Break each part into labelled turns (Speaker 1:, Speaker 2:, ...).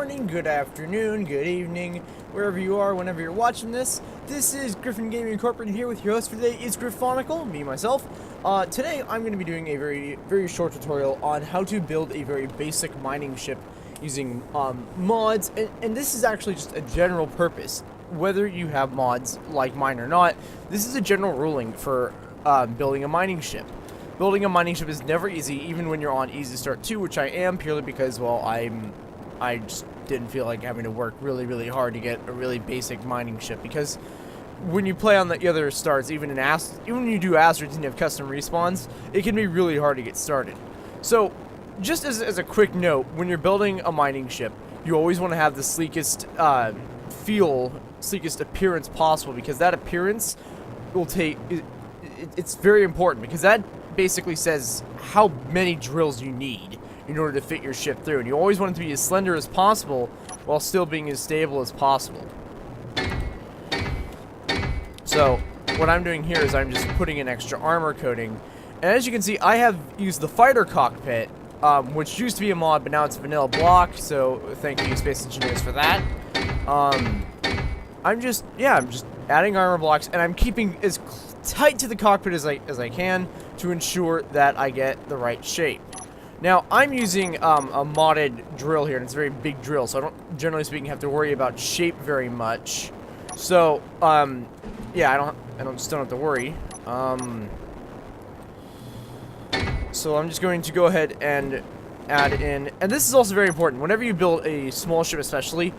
Speaker 1: morning, good afternoon, good evening, wherever you are, whenever you're watching this. This is Griffin Gaming Incorporated here with your host for today. It's Griffonicle, me, myself. Today, I'm going to be doing a very short tutorial on how to build a very basic mining ship using mods, and this is actually just a general purpose. Whether you have mods like mine or not, this is a general ruling for building a mining ship. Building a mining ship is never easy, even when you're on Easy Start 2, which I am, purely because, well, I just didn't feel like having to work really hard to get a really basic mining ship, because when you play on the other starts, even when you do asteroids and you have custom respawns, it can be really hard to get started. So, just as a quick note, when you're building a mining ship, you always want to have the sleekest sleekest appearance possible, because that appearance will take... It's very important, because that basically says how many drills you need in order to fit your ship through, and you always want it to be as slender as possible while still being as stable as possible. So what I'm doing here is I'm just putting an extra armor coating, and as you can see, I have used the fighter cockpit, which used to be a mod, but now it's vanilla block, so thank you Space Engineers for that. I'm just adding armor blocks, and I'm keeping as tight to the cockpit as I can to ensure that I get the right shape. Now, I'm using a modded drill here, and it's a very big drill, so I don't, generally speaking, have to worry about shape very much. So, yeah, I don't have to worry. So I'm just going to go ahead and add in, and this is also very important, whenever you build a small ship especially,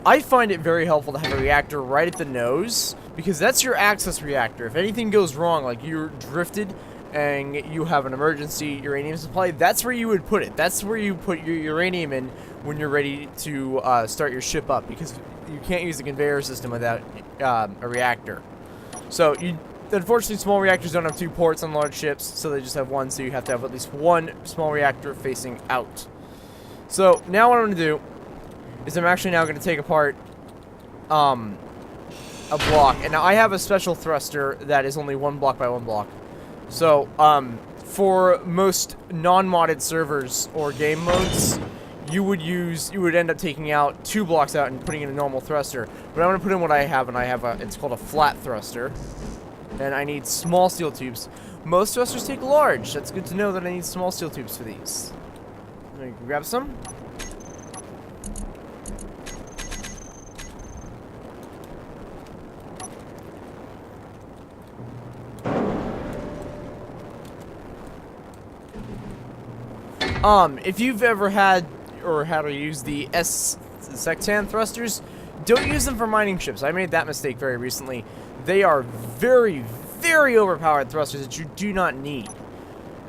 Speaker 1: I find it very helpful to have a reactor right at the nose, because that's your access reactor. If anything goes wrong, like you're drifted and you have an emergency uranium supply, that's where you would put it. That's where you put your uranium in when you're ready to start your ship up, because you can't use the conveyor system without a reactor. So, unfortunately, small reactors don't have two ports on large ships, so they just have one, so you have to have at least one small reactor facing out. So, now what I'm going to do is I'm actually now going to take apart a block, and now I have a special thruster that is only 1 block by 1 block. So, for most non-modded servers or game modes, you would end up taking out 2 blocks out and putting in a normal thruster. But I'm going to put in what I have, and I have it's called a flat thruster. And I need small steel tubes. Most thrusters take large. That's good to know that I need small steel tubes for these. Let me grab some. If you've ever had or how to use the sectan thrusters, don't use them for mining ships. I made that mistake very recently. They are very overpowered thrusters that you do not need,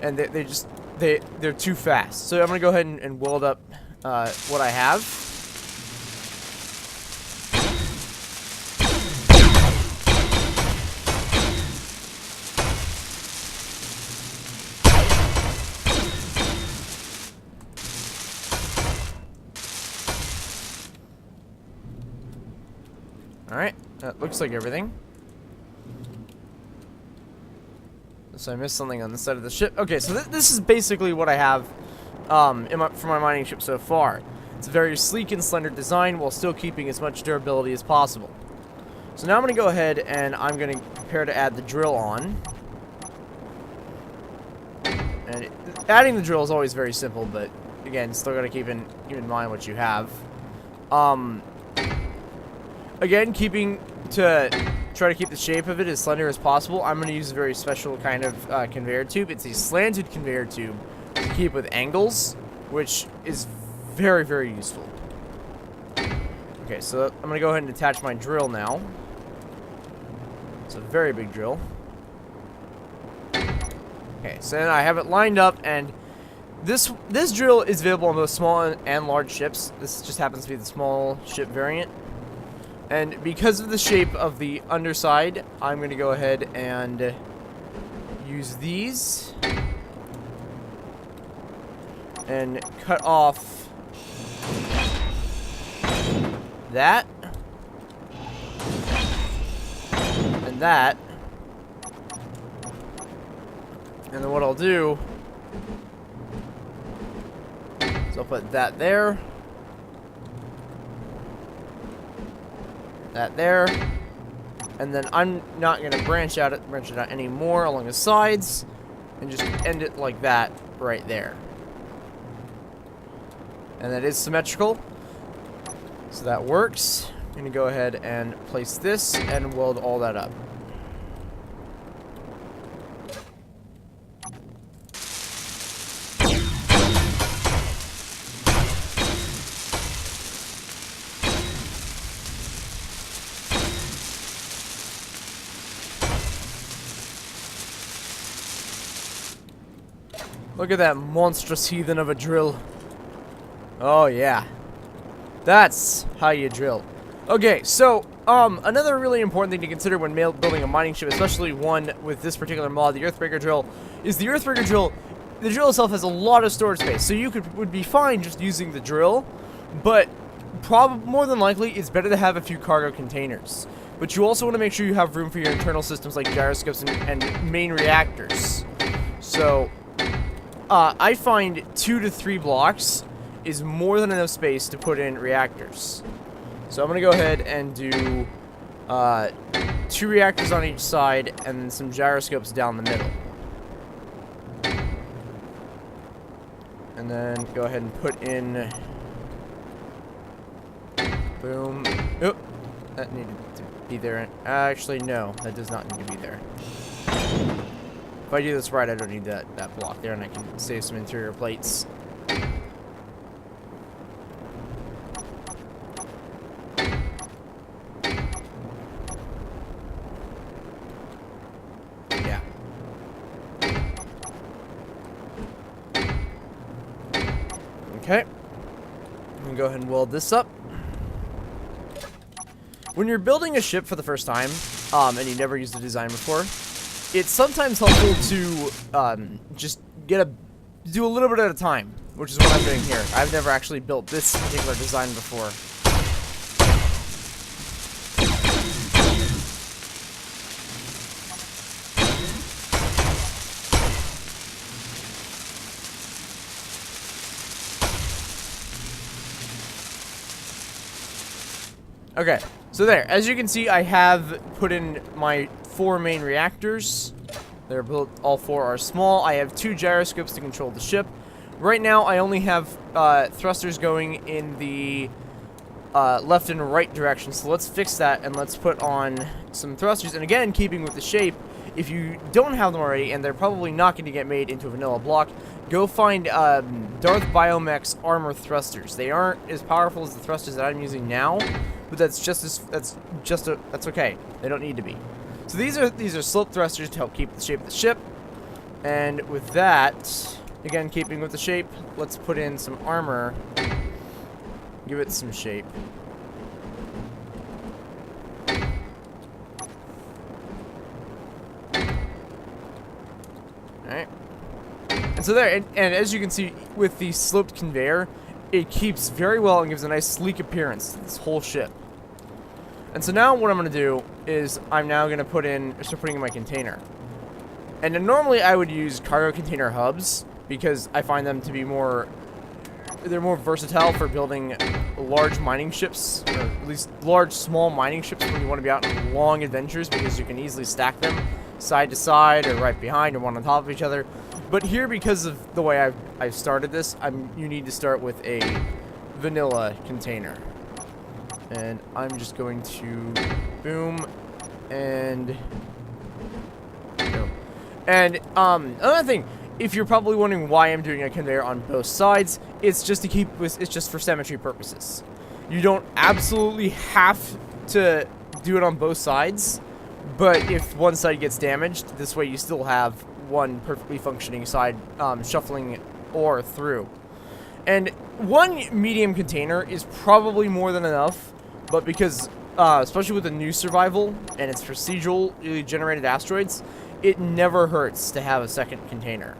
Speaker 1: and they're too fast. So I'm gonna go ahead and weld up what I have. Alright, that looks like everything. So I missed something on the side of the ship. Okay, so this is basically what I have for my mining ship so far. It's a very sleek and slender design while still keeping as much durability as possible. So now I'm going to go ahead and I'm going to prepare to add the drill on. And adding the drill is always very simple, but again, still got to keep in mind what you have. Again, try to keep the shape of it as slender as possible. I'm going to use a very special kind of conveyor tube. It's a slanted conveyor tube to keep with angles, which is very useful. Okay, so I'm going to go ahead and attach my drill now. It's a very big drill. Okay, so then I have it lined up, and this drill is available on both small and large ships. This just happens to be the small ship variant. And because of the shape of the underside, I'm going to go ahead and use these and cut off that and that. And then what I'll do is I'll put that there. that there. And then I'm not going to branch it out anymore along the sides. And just end it like that right there. And that is symmetrical. So that works. I'm going to go ahead and place this and weld all that up. Look at that monstrous heathen of a drill. Oh, yeah. That's how you drill. Okay, so, another really important thing to consider when building a mining ship, especially one with this particular mod, the Earthbreaker drill, is the Earthbreaker drill, the drill itself has a lot of storage space, so you would be fine just using the drill, but more than likely, it's better to have a few cargo containers. But you also want to make sure you have room for your internal systems like gyroscopes and main reactors. So, I find 2 to 3 blocks is more than enough space to put in reactors. So I'm going to go ahead and do 2 reactors on each side and some gyroscopes down the middle. And then go ahead and put in... Boom. Oh, that needed to be there. Actually, no, that does not need to be there. If I do this right, I don't need that block there, and I can save some interior plates. Yeah. Okay. I'm gonna go ahead and weld this up. When you're building a ship for the first time, and you've never used a design before, it's sometimes helpful to just do a little bit at a time, which is what I'm doing here. I've never actually built this particular design before. Okay, so there. As you can see, I have put in my 4 main reactors. They're built, all 4 are small. I have 2 gyroscopes to control the ship. Right now, I only have thrusters going in the left and right direction. So let's fix that and let's put on some thrusters. And again, keeping with the shape, if you don't have them already, and they're probably not going to get made into a vanilla block, go find Darth Biomech's armor thrusters. They aren't as powerful as the thrusters that I'm using now, but that's okay. They don't need to be. So these are slope thrusters to help keep the shape of the ship. And with that, again keeping with the shape, let's put in some armor. Give it some shape. Alright. And so there, and as you can see with the sloped conveyor, it keeps very well and gives a nice sleek appearance to this whole ship. And so now what I'm going to do is I'm now going to start putting in my container. And then normally I would use cargo container hubs because I find them to be they're more versatile for building large mining ships, or at least large small mining ships when you want to be out on long adventures, because you can easily stack them side to side or right behind or one on top of each other. But here, because of the way I've started this, you need to start with a vanilla container. And I'm just going to boom and boom. And another thing, if you're probably wondering why I'm doing a conveyor on both sides, it's just for symmetry purposes. You don't absolutely have to do it on both sides, but if one side gets damaged, this way you still have one perfectly functioning side shuffling ore through. And one medium container is probably more than enough, but because, especially with the new survival and its procedurally generated asteroids, it never hurts to have a second container.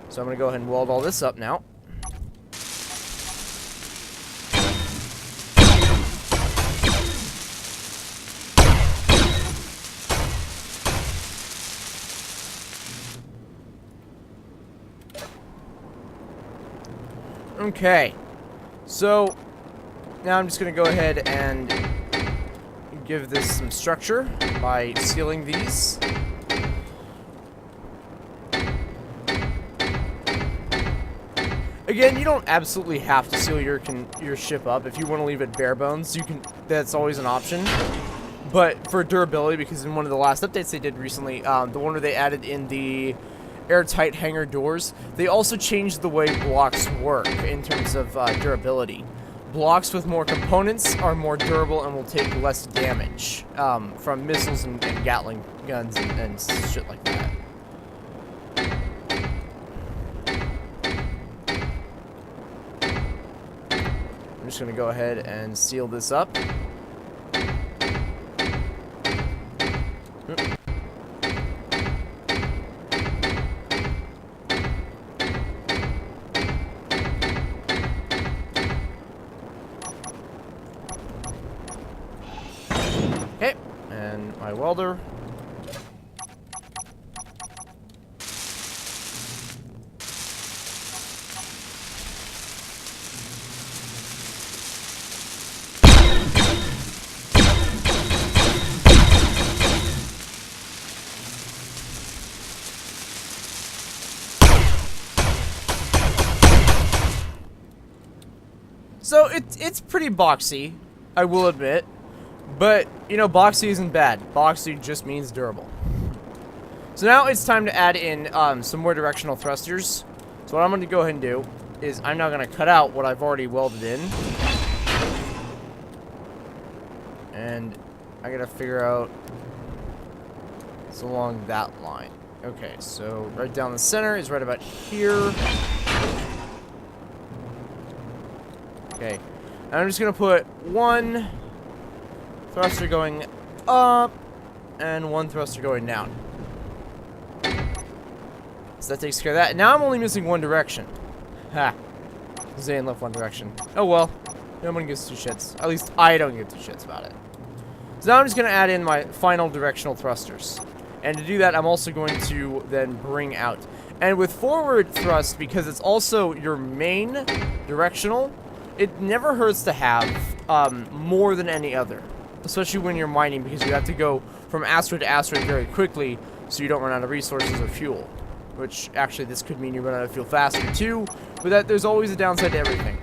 Speaker 1: So I'm going to go ahead and weld all this up now. Okay, so now I'm just going to go ahead and give this some structure by sealing these. Again, you don't absolutely have to seal your ship up. If you want to leave it bare bones, you can. That's always an option. But for durability, because in one of the last updates they did recently, the one where they added in the airtight hangar doors, they also changed the way blocks work in terms of durability. Blocks with more components are more durable and will take less damage from missiles and Gatling guns and shit like that. I'm just going to go ahead and seal this up. Okay, and my welder. So it's pretty boxy, I will admit. But, you know, boxy isn't bad. Boxy just means durable. So now it's time to add in some more directional thrusters. So what I'm going to go ahead and do is I'm now going to cut out what I've already welded in. And I got to figure out it's along that line. Okay, so right down the center is right about here. Okay, and I'm just going to put one thruster going up and one thruster going down. So that takes care of that. Now I'm only missing one direction. Ha. Zane left one direction. Oh well. No one gives two shits. At least I don't give two shits about it. So now I'm just going to add in my final directional thrusters. And to do that, I'm also going to then bring out. And with forward thrust, because it's also your main directional, it never hurts to have more than any other. Especially when you're mining, because you have to go from asteroid to asteroid very quickly so you don't run out of resources or fuel. Which, actually, this could mean you run out of fuel faster too, but there's always a downside to everything.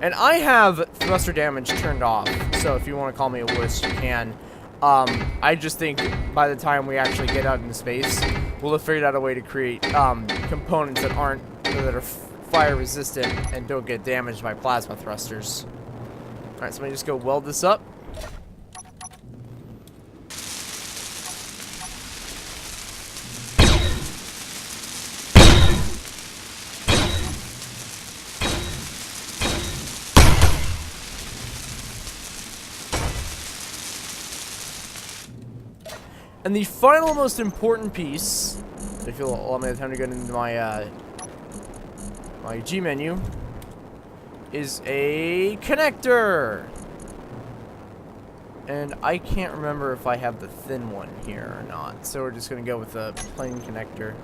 Speaker 1: And I have thruster damage turned off, so if you want to call me a wuss, you can. I just think by the time we actually get out into space, we'll have figured out a way to create components that are fire resistant and don't get damaged by plasma thrusters. Alright, so let me just go weld this up. And the final most important piece, if you'll allow me the time to get into my my G menu, is a connector. And I can't remember if I have the thin one here or not, so we're just gonna go with a plain connector.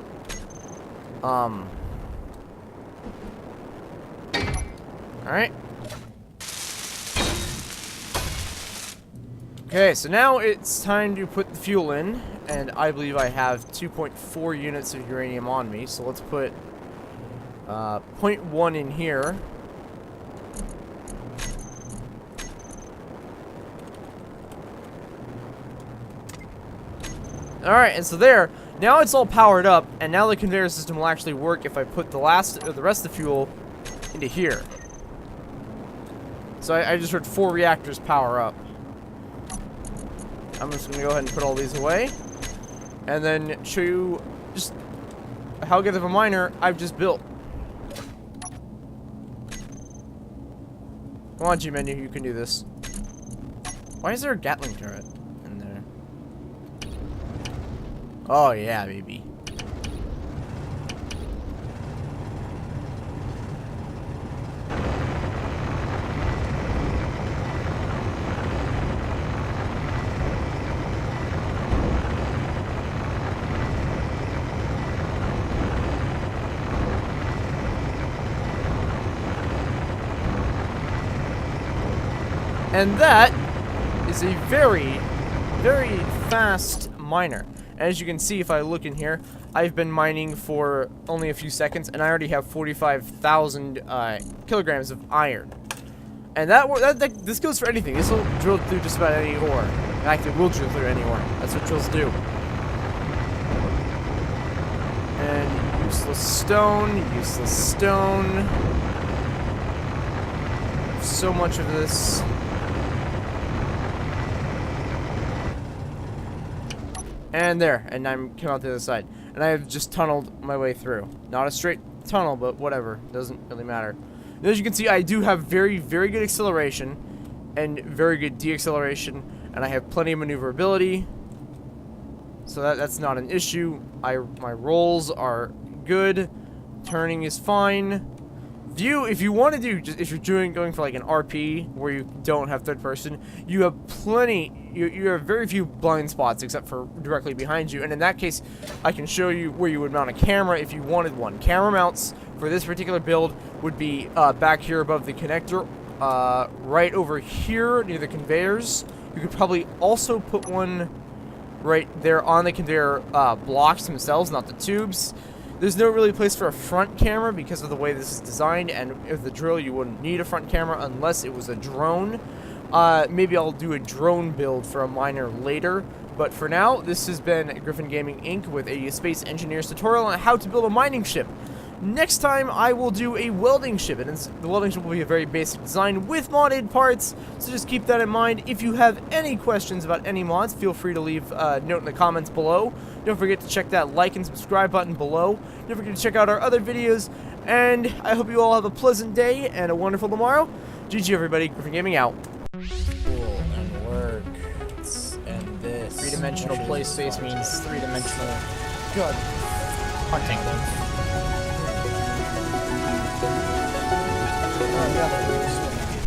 Speaker 1: Alright. Okay, so now it's time to put the fuel in, and I believe I have 2.4 units of uranium on me, so let's put 0.1 in here. Alright, and so there, now it's all powered up, and now the conveyor system will actually work if I put the rest of the fuel into here. So I just heard 4 reactors power up. I'm just going to go ahead and put all these away, and then show you just how good of a miner I've just built. Come on, G-Menu, you can do this. Why is there a Gatling turret in there? Oh, yeah, baby. And that is a very, very fast miner. As you can see, if I look in here, I've been mining for only a few seconds, and I already have 45,000 kilograms of iron. And this goes for anything. This will drill through just about any ore. In fact, it will drill through any ore. That's what drills do. And useless stone, useless stone. So much of this. And there, and I'm coming out the other side. And I have just tunneled my way through. Not a straight tunnel, but whatever. Doesn't really matter. And as you can see, I do have very, very good acceleration and very good deacceleration, and I have plenty of maneuverability. So that's not an issue. My rolls are good. Turning is fine. View, if you want to do, if you're going for like an RP where you don't have third person, you have plenty. You have very few blind spots except for directly behind you, and in that case, I can show you where you would mount a camera if you wanted one. Camera mounts for this particular build would be back here above the connector, right over here near the conveyors. You could probably also put one right there on the conveyor blocks themselves, not the tubes. There's no really place for a front camera because of the way this is designed, and with the drill you wouldn't need a front camera unless it was a drone. Maybe I'll do a drone build for a miner later, but for now, this has been Griffin Gaming Inc. with a Space Engineer's tutorial on how to build a mining ship. Next time, I will do a welding ship, and the welding ship will be a very basic design with modded parts, so just keep that in mind. If you have any questions about any mods, feel free to leave a note in the comments below. Don't forget to check that like and subscribe button below. Don't forget to check out our other videos, and I hope you all have a pleasant day and a wonderful tomorrow. GG everybody, Griffin Gaming out.
Speaker 2: Cool, and work. And this.
Speaker 3: Three-dimensional play space means three-dimensional
Speaker 2: Good.
Speaker 3: hunting.
Speaker 2: Yeah.